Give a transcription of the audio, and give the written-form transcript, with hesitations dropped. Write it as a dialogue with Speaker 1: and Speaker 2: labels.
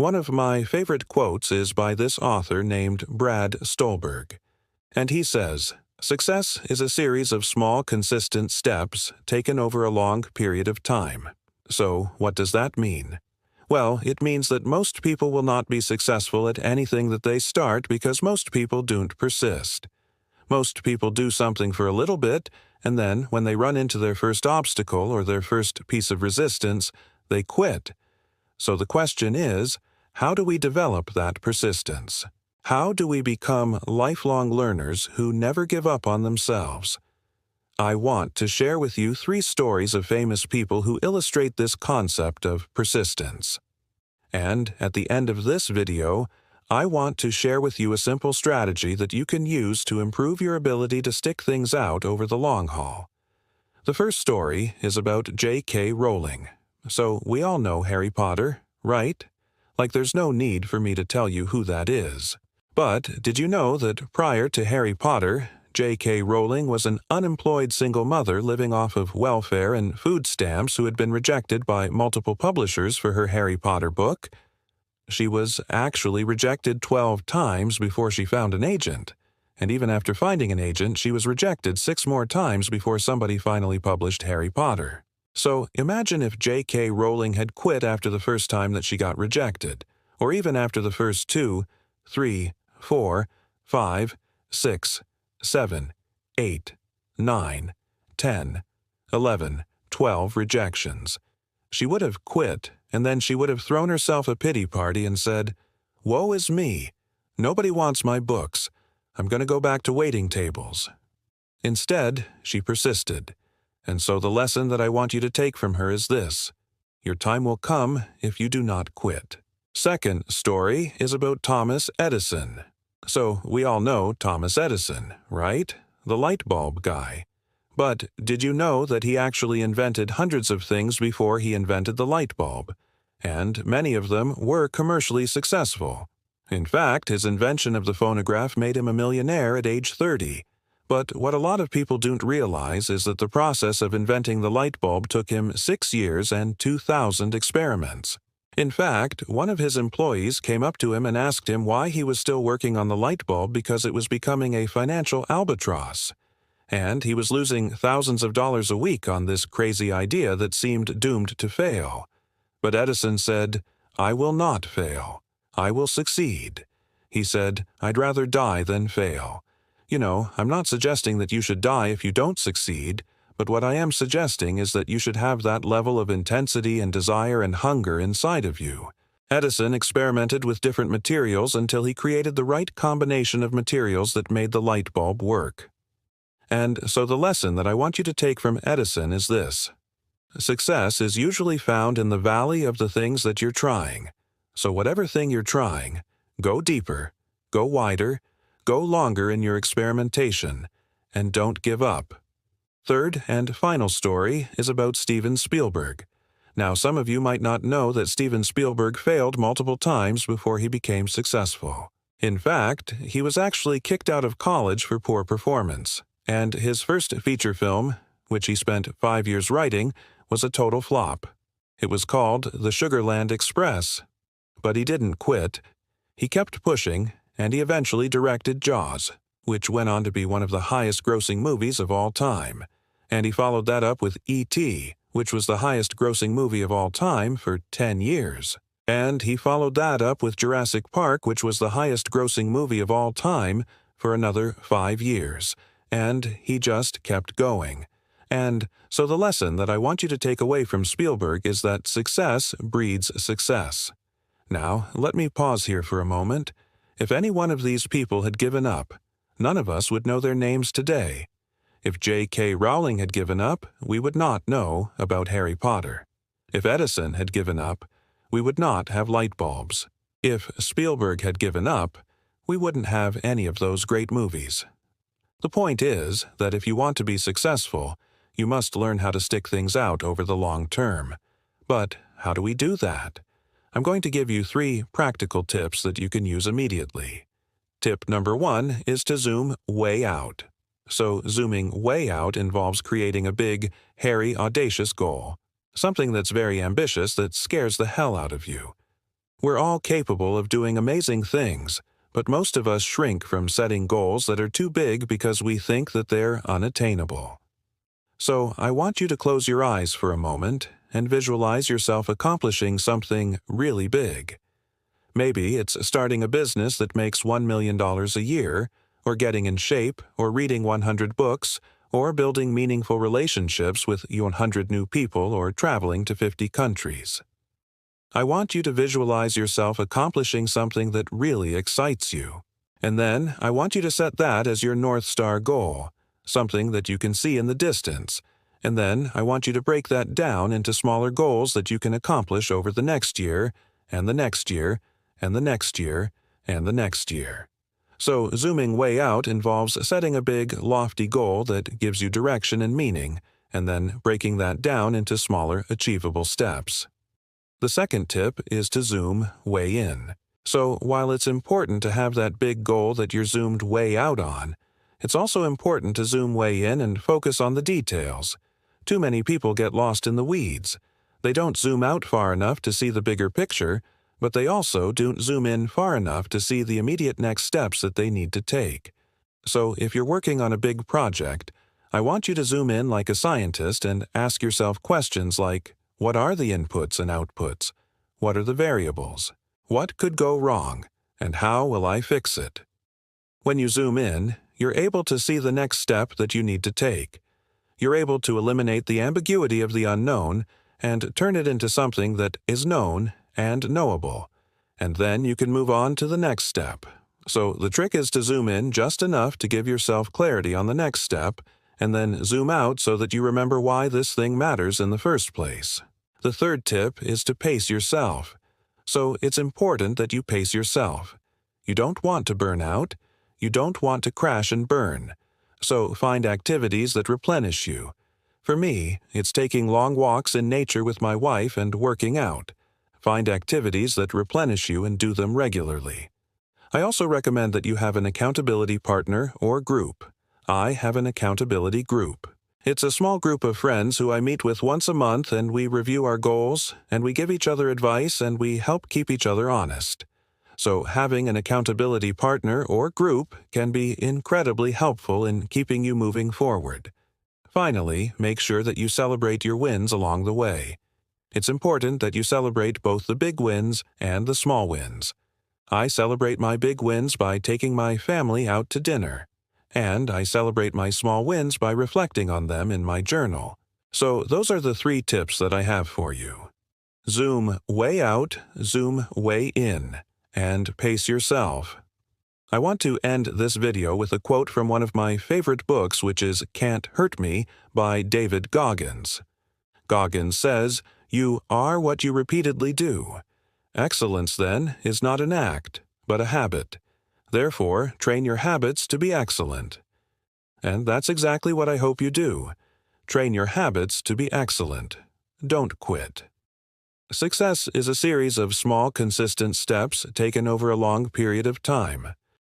Speaker 1: One of my favorite quotes is by this author named Brad Stulberg. And he says, "Success is a series of small, consistent steps taken over a long period of time." So, what does that mean? Well, it means that most people will not be successful at anything that they start because most people don't persist. Most people do something for a little bit, and then, when they run into their first obstacle or their first piece of resistance, they quit. So the question is, how do we develop that persistence? How do we become lifelong learners who never give up on themselves? I want to share with you 3 stories of famous people who illustrate this concept of persistence. And at the end of this video, I want to share with you a simple strategy that you can use to improve your ability to stick things out over the long haul. The first story is about J.K. Rowling. So we all know Harry Potter, right? Like there's no need for me to tell you who that is. But did you know that prior to Harry Potter, J.K. Rowling was an unemployed single mother living off of welfare and food stamps who had been rejected by multiple publishers for her Harry Potter book? She was actually rejected 12 times before she found an agent. And even after finding an agent, she was rejected 6 more times before somebody finally published Harry Potter. So imagine if J.K. Rowling had quit after the first time that she got rejected, or even after the first 2, 3, 4, 5, 6, 7, 8, 9, 10, 11, 12 rejections. She would have quit, and then she would have thrown herself a pity party and said, "Woe is me. Nobody wants my books. I'm going to go back to waiting tables." Instead, she persisted. And so the lesson that I want you to take from her is this: your time will come if you do not quit. Second story is about Thomas Edison. So we all know Thomas Edison, right? The light bulb guy. But did you know that he actually invented hundreds of things before he invented the light bulb? And many of them were commercially successful. In fact, his invention of the phonograph made him a millionaire at age 30. But what a lot of people don't realize is that the process of inventing the light bulb took him 6 years and 2,000 experiments. In fact, one of his employees came up to him and asked him why he was still working on the light bulb because it was becoming a financial albatross. And he was losing thousands of dollars a week on this crazy idea that seemed doomed to fail. But Edison said, "I will not fail. I will succeed." He said, "I'd rather die than fail." You know, I'm not suggesting that you should die if you don't succeed, but what I am suggesting is that you should have that level of intensity and desire and hunger inside of you. Edison experimented with different materials until he created the right combination of materials that made the light bulb work. And so the lesson that I want you to take from Edison is this: success is usually found in the valley of the things that you're trying. So whatever thing you're trying, go deeper, go wider, go longer in your experimentation, and don't give up. Third and final story is about Steven Spielberg. Now, some of you might not know that Steven Spielberg failed multiple times before he became successful. In fact, he was actually kicked out of college for poor performance, and his first feature film, which he spent 5 years writing, was a total flop. It was called The Sugarland Express. But he didn't quit. He kept pushing, and he eventually directed Jaws, which went on to be one of the highest-grossing movies of all time. And he followed that up with E.T., which was the highest-grossing movie of all time for 10 years. And he followed that up with Jurassic Park, which was the highest-grossing movie of all time, for another 5 years. And he just kept going. And so the lesson that I want you to take away from Spielberg is that success breeds success. Now, let me pause here for a moment. If any one of these people had given up, none of us would know their names today. If J.K. Rowling had given up, we would not know about Harry Potter. If Edison had given up, we would not have light bulbs. If Spielberg had given up, we wouldn't have any of those great movies. The point is that if you want to be successful, you must learn how to stick things out over the long term. But how do we do that? I'm going to give you 3 practical tips that you can use immediately. Tip number 1 is to zoom way out. So zooming way out involves creating a big, hairy, audacious goal. Something that's very ambitious that scares the hell out of you. We're all capable of doing amazing things, but most of us shrink from setting goals that are too big because we think that they're unattainable. So I want you to close your eyes for a moment and visualize yourself accomplishing something really big. Maybe it's starting a business that makes $1 million a year, or getting in shape, or reading 100 books, or building meaningful relationships with 100 new people, or traveling to 50 countries. I want you to visualize yourself accomplishing something that really excites you. And then I want you to set that as your North Star goal, something that you can see in the distance. And then I want you to break that down into smaller goals that you can accomplish over the next year, and the next year, and the next year, and the next year. So zooming way out involves setting a big, lofty goal that gives you direction and meaning, and then breaking that down into smaller, achievable steps. The second tip is to zoom way in. So while it's important to have that big goal that you're zoomed way out on, it's also important to zoom way in and focus on the details. Too many people get lost in the weeds. They don't zoom out far enough to see the bigger picture, but they also don't zoom in far enough to see the immediate next steps that they need to take. So if you're working on a big project, I want you to zoom in like a scientist and ask yourself questions like, what are the inputs and outputs? What are the variables? What could go wrong? And how will I fix it? When you zoom in, you're able to see the next step that you need to take. You're able to eliminate the ambiguity of the unknown and turn it into something that is known and knowable. And then you can move on to the next step. So the trick is to zoom in just enough to give yourself clarity on the next step, and then zoom out so that you remember why this thing matters in the first place. The third tip is to pace yourself. So it's important that you pace yourself. You don't want to burn out. You don't want to crash and burn. So find activities that replenish you. For me, it's taking long walks in nature with my wife and working out. Find activities that replenish you and do them regularly. I also recommend that you have an accountability partner or group. I have an accountability group. It's a small group of friends who I meet with once a month, and we review our goals, and we give each other advice, and we help keep each other honest. So having an accountability partner or group can be incredibly helpful in keeping you moving forward. Finally, make sure that you celebrate your wins along the way. It's important that you celebrate both the big wins and the small wins. I celebrate my big wins by taking my family out to dinner. And I celebrate my small wins by reflecting on them in my journal. So those are the 3 tips that I have for you. Zoom way out, zoom way in, and pace yourself. I want to end this video with a quote from one of my favorite books, which is Can't Hurt Me by David Goggins. Goggins says, "You are what you repeatedly do. Excellence, then, is not an act, but a habit. Therefore, train your habits to be excellent." And that's exactly what I hope you do. Train your habits to be excellent. Don't quit. Success is a series of small, consistent steps taken over a long period of time.